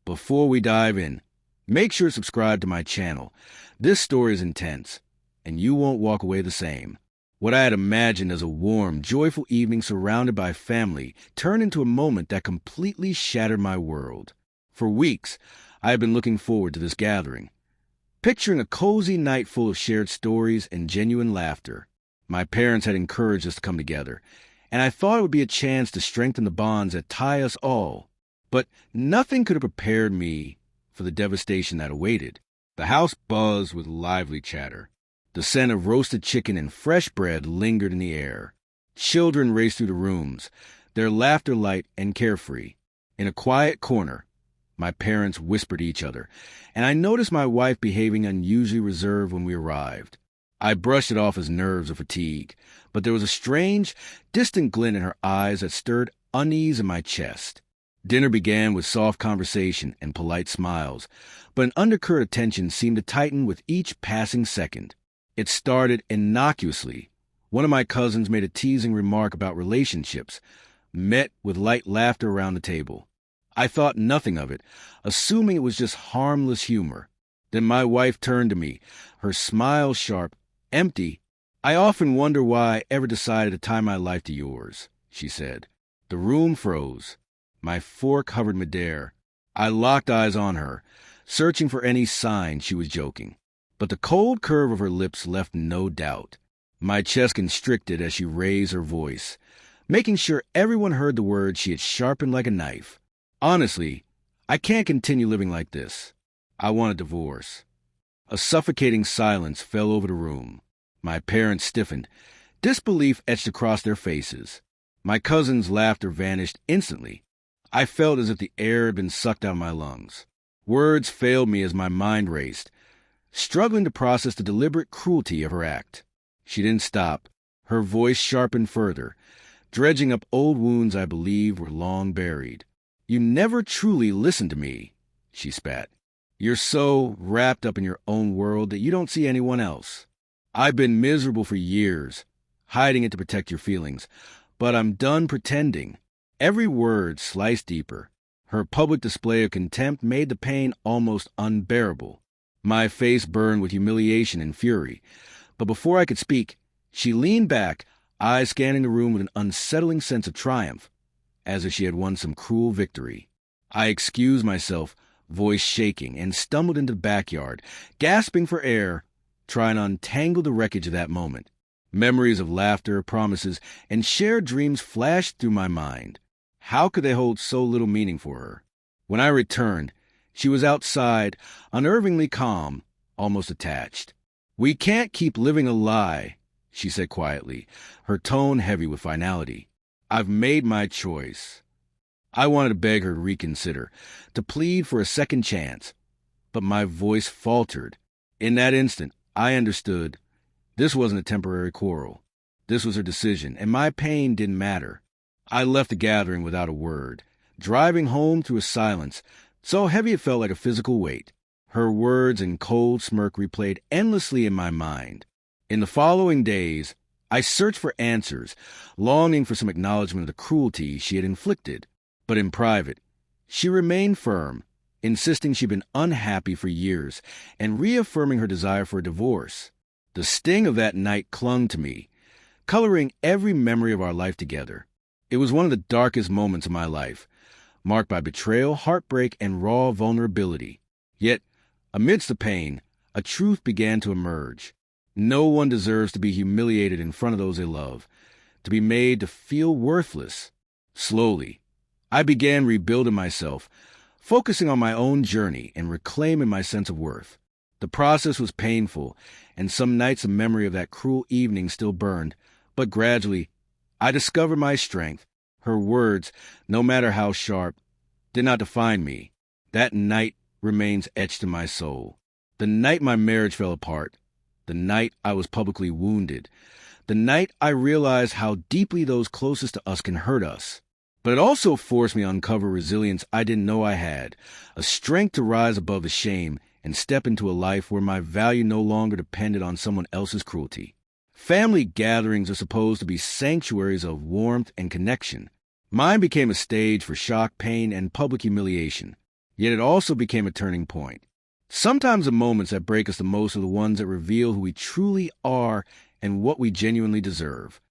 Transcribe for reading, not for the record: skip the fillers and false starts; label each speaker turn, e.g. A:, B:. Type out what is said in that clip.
A: Before we dive in, make sure to subscribe to my channel. This story is intense, and you won't walk away the same. What I had imagined as a warm, joyful evening surrounded by family turned into a moment that completely shattered my world. For weeks, I had been looking forward to this gathering, picturing a cozy night full of shared stories and genuine laughter. My parents had encouraged us to come together, and I thought it would be a chance to strengthen the bonds that tie us all. But nothing could have prepared me for the devastation that awaited. The house buzzed with lively chatter. The scent of roasted chicken and fresh bread lingered in the air. Children raced through the rooms, their laughter light and carefree. In a quiet corner, my parents whispered to each other, and I noticed my wife behaving unusually reserved when we arrived. I brushed it off as nerves or fatigue, but there was a strange, distant glint in her eyes that stirred unease in my chest. Dinner began with soft conversation and polite smiles, but an undercurrent of tension seemed to tighten with each passing second. It started innocuously. One of my cousins made a teasing remark about relationships, met with light laughter around the table. I thought nothing of it, assuming it was just harmless humor. Then my wife turned to me, her smile sharp, empty. "I often wonder why I ever decided to tie my life to yours," she said. The room froze. My fork hovered midair. I locked eyes on her, searching for any sign she was joking. But the cold curve of her lips left no doubt. My chest constricted as she raised her voice, making sure everyone heard the words she had sharpened like a knife. "Honestly, I can't continue living like this. I want a divorce." A suffocating silence fell over the room. My parents stiffened. Disbelief etched across their faces. My cousin's laughter vanished instantly. I felt as if the air had been sucked out of my lungs. Words failed me as my mind raced, struggling to process the deliberate cruelty of her act. She didn't stop. Her voice sharpened further, dredging up old wounds I believed were long buried. "You never truly listened to me," she spat. "You're so wrapped up in your own world that you don't see anyone else. I've been miserable for years, hiding it to protect your feelings, but I'm done pretending." Every word sliced deeper. Her public display of contempt made the pain almost unbearable. My face burned with humiliation and fury. But before I could speak, she leaned back, eyes scanning the room with an unsettling sense of triumph, as if she had won some cruel victory. I excused myself, voice shaking, and stumbled into the backyard, gasping for air, trying to untangle the wreckage of that moment. Memories of laughter, promises, and shared dreams flashed through my mind. How could they hold so little meaning for her? When I returned, she was outside, unnervingly calm, almost attached. "We can't keep living a lie," she said quietly, her tone heavy with finality. "I've made my choice." I wanted to beg her to reconsider, to plead for a second chance, but my voice faltered. In that instant, I understood. This wasn't a temporary quarrel. This was her decision, and my pain didn't matter. I left the gathering without a word, driving home through a silence so heavy it felt like a physical weight. Her words and cold smirk replayed endlessly in my mind. In the following days, I searched for answers, longing for some acknowledgement of the cruelty she had inflicted. But in private, she remained firm, insisting she'd been unhappy for years and reaffirming her desire for a divorce. The sting of that night clung to me, coloring every memory of our life together. It was one of the darkest moments of my life, marked by betrayal, heartbreak, and raw vulnerability. Yet, amidst the pain, a truth began to emerge. No one deserves to be humiliated in front of those they love, to be made to feel worthless. Slowly, I began rebuilding myself, focusing on my own journey and reclaiming my sense of worth. The process was painful, and some nights a memory of that cruel evening still burned, but gradually, I discovered my strength. Her words, no matter how sharp, did not define me. That night remains etched in my soul. The night my marriage fell apart. The night I was publicly wounded. The night I realized how deeply those closest to us can hurt us. But it also forced me to uncover resilience I didn't know I had, a strength to rise above the shame and step into a life where my value no longer depended on someone else's cruelty. Family gatherings are supposed to be sanctuaries of warmth and connection. Mine became a stage for shock, pain, and public humiliation. Yet it also became a turning point. Sometimes the moments that break us the most are the ones that reveal who we truly are and what we genuinely deserve.